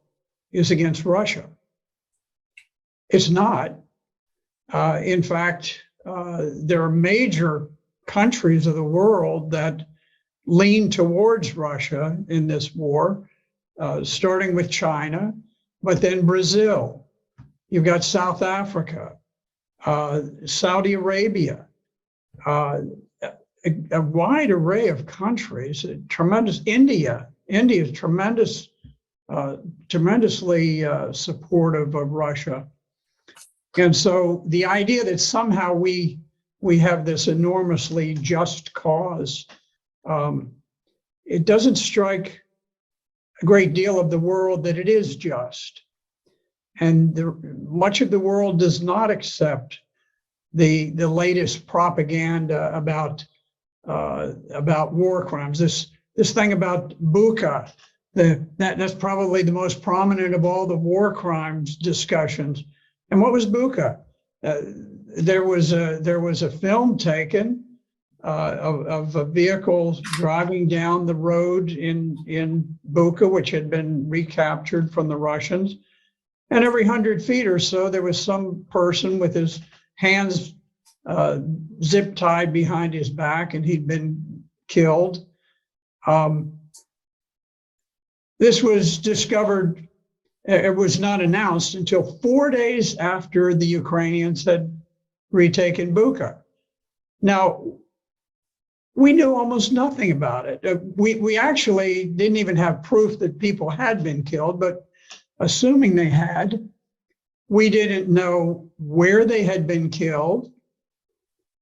is against Russia. It's not. In fact, there are major countries of the world that lean towards Russia in this war, starting with China, but then Brazil. You've got South Africa, Saudi Arabia, a wide array of countries, tremendous India is tremendously supportive of Russia. And so the idea that somehow we have this enormously just cause, it doesn't strike a great deal of the world that it is just. And much of the world does not accept the latest propaganda about war crimes. This thing about Bucha, that's probably the most prominent of all the war crimes discussions. And what was Bucha? There was a film taken of a vehicle driving down the road in Bucha, which had been recaptured from the Russians. And every 100 feet or so, there was some person with his hands zip tied behind his back, and he'd been killed. This was discovered. It was not announced until 4 days after the Ukrainians had retaken Bucha. Now, we knew almost nothing about it. We actually didn't even have proof that people had been killed, but assuming they had, we didn't know where they had been killed.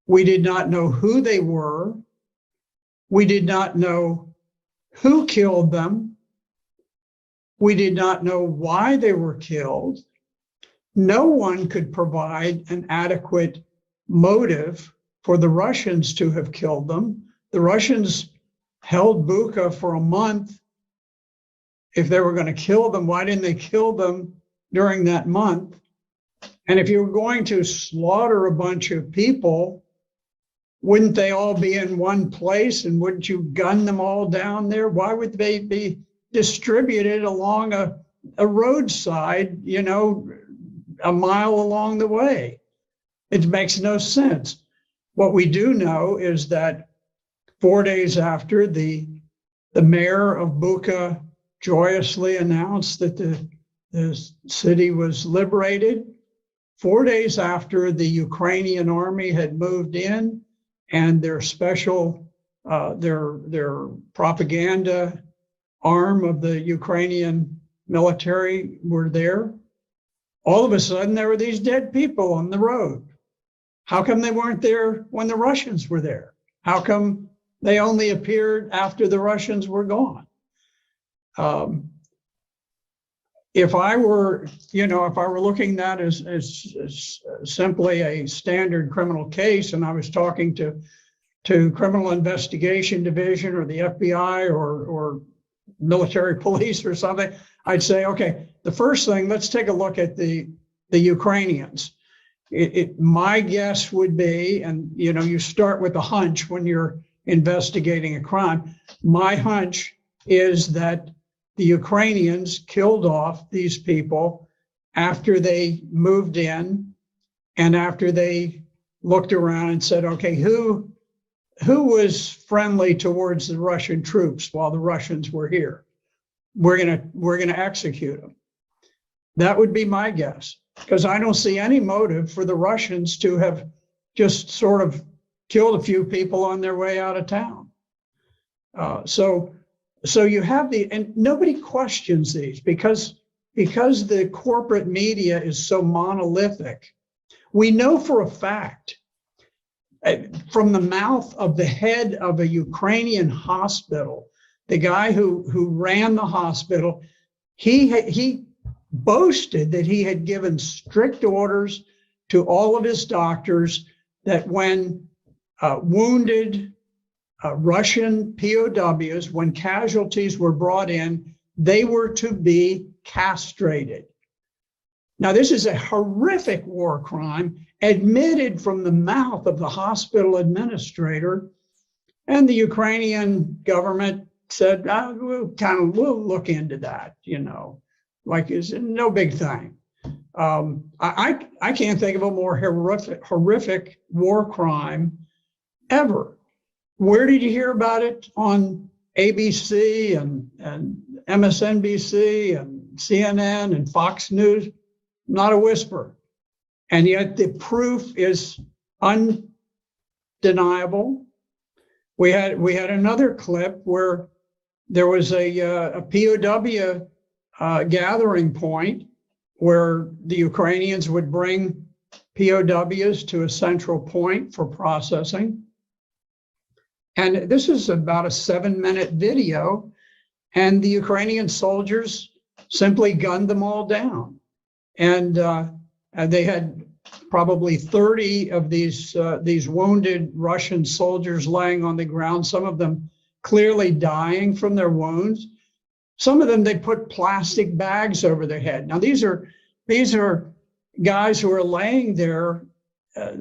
We did not know who they were. We did not know who killed them. We did not know why they were killed. No one could provide an adequate motive for the Russians to have killed them. The Russians held Bucha for a month. If they were going to kill them, why didn't they kill them during that month? And if you were going to slaughter a bunch of people, wouldn't they all be in one place, and wouldn't you gun them all down there? Why would they be distributed along a roadside, a mile along the way? It makes no sense. What we do know is that 4 days after, the mayor of Bucha joyously announced that the city was liberated. 4 days after, the Ukrainian army had moved in, and their special, their propaganda arm of the Ukrainian military were there. All of a sudden, there were these dead people on the road. How come they weren't there when the Russians were there? How come they only appeared after the Russians were gone? If I were looking at that as simply a standard criminal case, and I was talking to Criminal Investigation Division or the FBI or military police or something, I'd say, okay, the first thing, let's take a look at the Ukrainians. My guess would be, and you start with a hunch when you're investigating a crime. My hunch is that the Ukrainians killed off these people after they moved in and after they looked around and said, okay, who who was friendly towards the Russian troops while the Russians were here? We're gonna execute them. That would be my guess, because I don't see any motive for the Russians to have just sort of killed a few people on their way out of town. So you have and nobody questions these because the corporate media is so monolithic. We know for a fact from the mouth of the head of a Ukrainian hospital, the guy who ran the hospital, he boasted that he had given strict orders to all of his doctors that when wounded Russian POWs, when casualties were brought in, they were to be castrated. Now, this is a horrific war crime admitted from the mouth of the hospital administrator, and the Ukrainian government said, we'll look into that, like it's no big thing. I can't think of a more horrific war crime ever. Where did you hear about it? On ABC and MSNBC and CNN and Fox News? Not a whisper. And yet the proof is undeniable. We had another clip where there was a POW gathering point where the Ukrainians would bring POWs to a central point for processing. And this is about a 7-minute video, and the Ukrainian soldiers simply gunned them all down. And they had probably 30 of these wounded Russian soldiers laying on the ground, some of them clearly dying from their wounds. Some of them, they put plastic bags over their head. Now, these are guys who are laying there,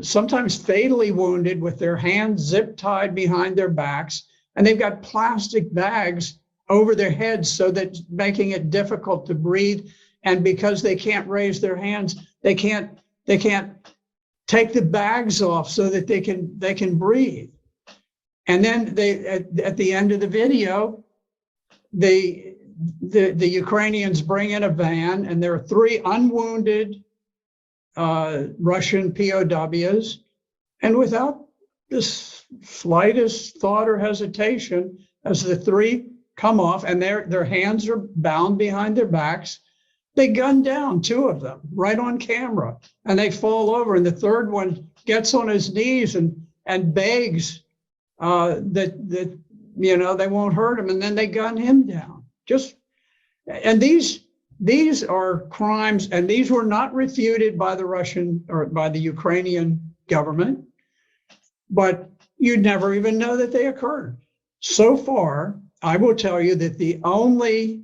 sometimes fatally wounded, with their hands zip tied behind their backs, and they've got plastic bags over their heads so that making it difficult to breathe. And because they can't raise their hands, they can't take the bags off so that they can breathe. And then at the end of the video, the Ukrainians bring in a van, and there are 3 unwounded Russian POWs, and without the slightest thought or hesitation, as the 3 come off and their hands are bound behind their backs, they gun down 2 of them right on camera, and they fall over, and the 3rd one gets on his knees and begs that they won't hurt him, and then they gun him down. And these are crimes, and these were not refuted by the Russian or by the Ukrainian government, but you'd never even know that they occurred. So far, I will tell you that the only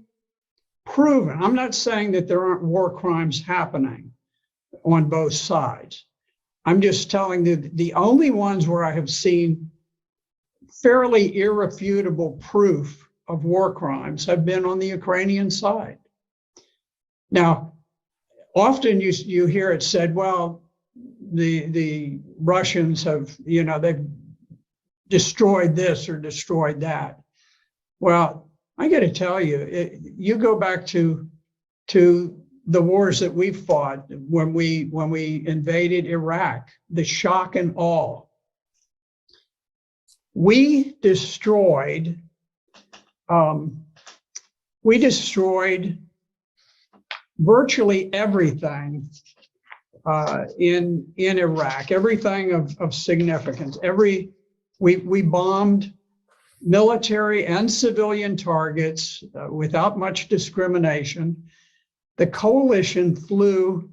proven, I'm not saying that there aren't war crimes happening on both sides. I'm just telling you the only ones where I have seen fairly irrefutable proof of war crimes have been on the Ukrainian side. Now, often you hear it said, well, the Russians have, they've destroyed this or destroyed that. Well, I got to tell you, you go back to the wars that we fought when we invaded Iraq, the shock and awe. We destroyed virtually everything in Iraq, everything of significance. We bombed military and civilian targets without much discrimination. The coalition flew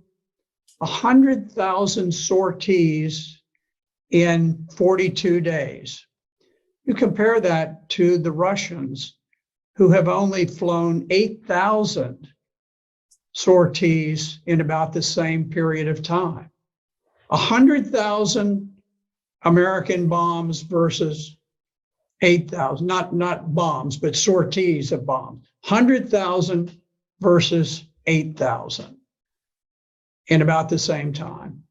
100,000 sorties in 42 days. You compare that to the Russians, who have only flown 8,000 sorties in about the same period of time. 100,000 American bombs versus 8,000, not bombs, but sorties of bombs. 100,000 versus 8,000 in about the same time.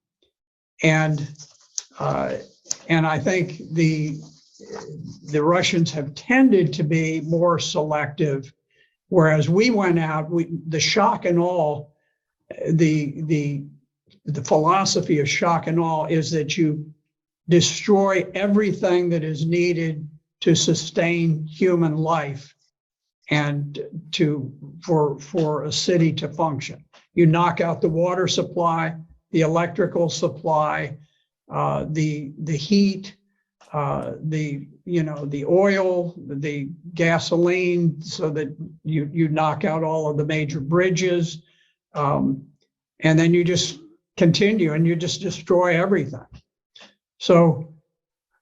And I think the Russians have tended to be more selective, whereas we went out, the shock and awe, the philosophy of shock and awe is that you destroy everything that is needed to sustain human life and for a city to function. You knock out the water supply, the electrical supply, the heat, the oil, the gasoline, so that you knock out all of the major bridges, and then you just continue and you just destroy everything. So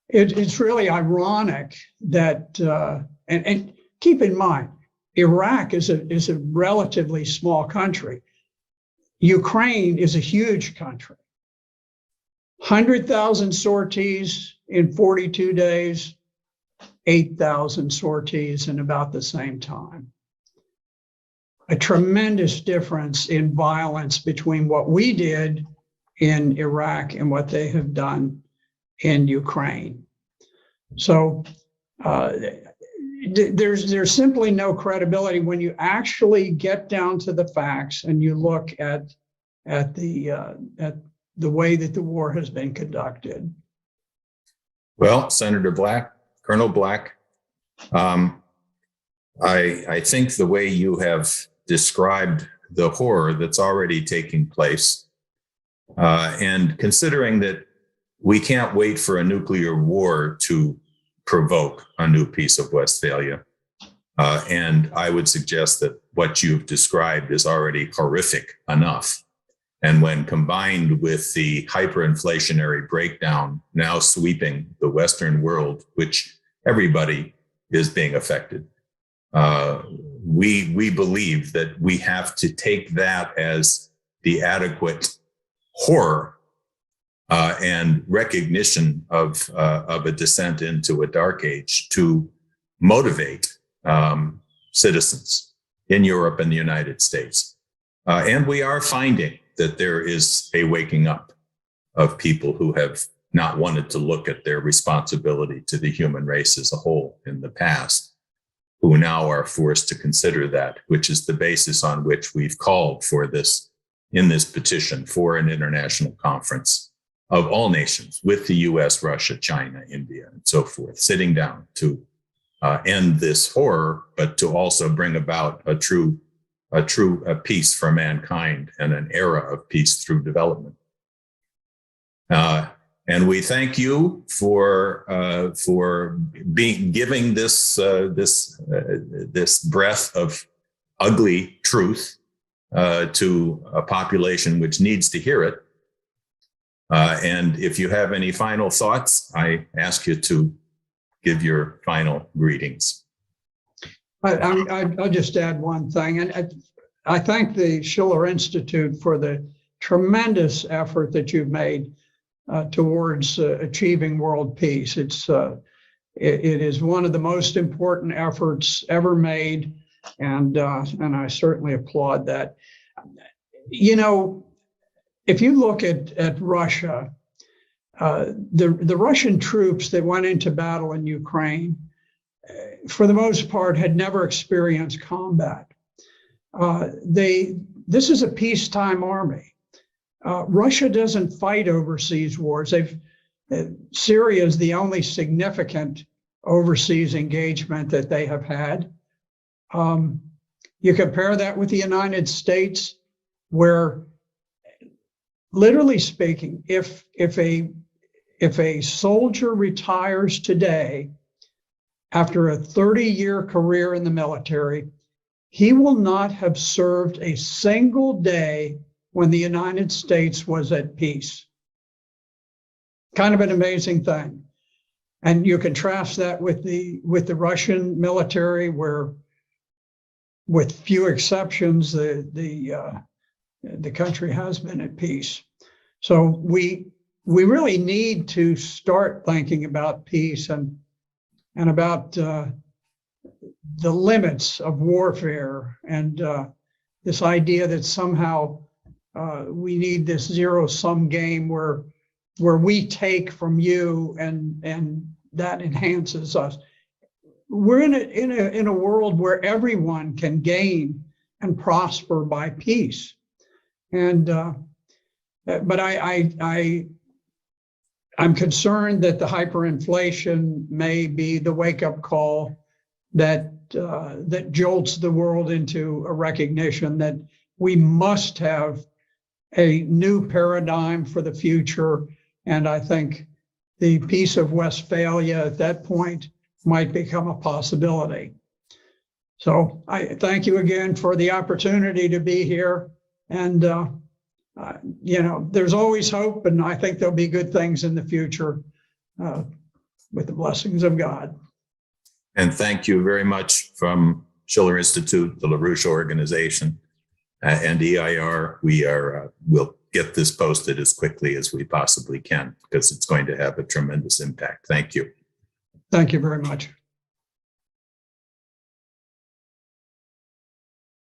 it's really ironic that, and keep in mind, Iraq is a relatively small country. Ukraine is a huge country. 100,000 sorties in 42 days, 8,000 sorties in about the same time. A tremendous difference in violence between what we did in Iraq and what they have done in Ukraine. So there's simply no credibility when you actually get down to the facts and you look at the way that the war has been conducted. Well, Senator Black, Colonel Black, I think the way you have described the horror that's already taking place, and considering that we can't wait for a nuclear war to provoke a new Peace of Westphalia, and I would suggest that what you've described is already horrific enough. And when combined with the hyperinflationary breakdown now sweeping the Western world, which everybody is being affected, we believe that we have to take that as the adequate horror and recognition of a descent into a dark age to motivate citizens in Europe and the United States. And we are finding that there is a waking up of people who have not wanted to look at their responsibility to the human race as a whole in the past, who now are forced to consider that, which is the basis on which we've called for this, in this petition, for an international conference of all nations with the US, Russia, China, India, and so forth, sitting down to end this horror, but to also bring about a true peace for mankind and an era of peace through development. And we thank you for giving this breath of ugly truth to a population which needs to hear it. And if you have any final thoughts, I ask you to give your final greetings. I'll just add one thing, and I thank the Schiller Institute for the tremendous effort that you've made towards achieving world peace. It is one of the most important efforts ever made, and I certainly applaud that. You know, if you look at Russia, the Russian troops that went into battle in Ukraine, for the most part, had never experienced combat. This is a peacetime army. Russia doesn't fight overseas wars. Syria is the only significant overseas engagement that they have had. You compare that with the United States, where, literally speaking, if a soldier retires today after a 30-year career in the military, he will not have served a single day when the United States was at peace. Kind of an amazing thing. And you contrast that with the Russian military, where, with few exceptions, the country has been at peace. So we really need to start thinking about peace and about the limits of warfare, and this idea that somehow we need this zero-sum game where we take from you and that enhances us. We're in a world where everyone can gain and prosper by peace. And but I'm concerned that the hyperinflation may be the wake-up call that that jolts the world into a recognition that we must have a new paradigm for the future. And I think the Peace of Westphalia at that point might become a possibility. So I thank you again for the opportunity to be here. And, you know, there's always hope, and I think there'll be good things in the future with the blessings of God. And thank you very much from Schiller Institute, the LaRouche organization, and EIR. We'll get this posted as quickly as we possibly can because it's going to have a tremendous impact. Thank you. Thank you very much.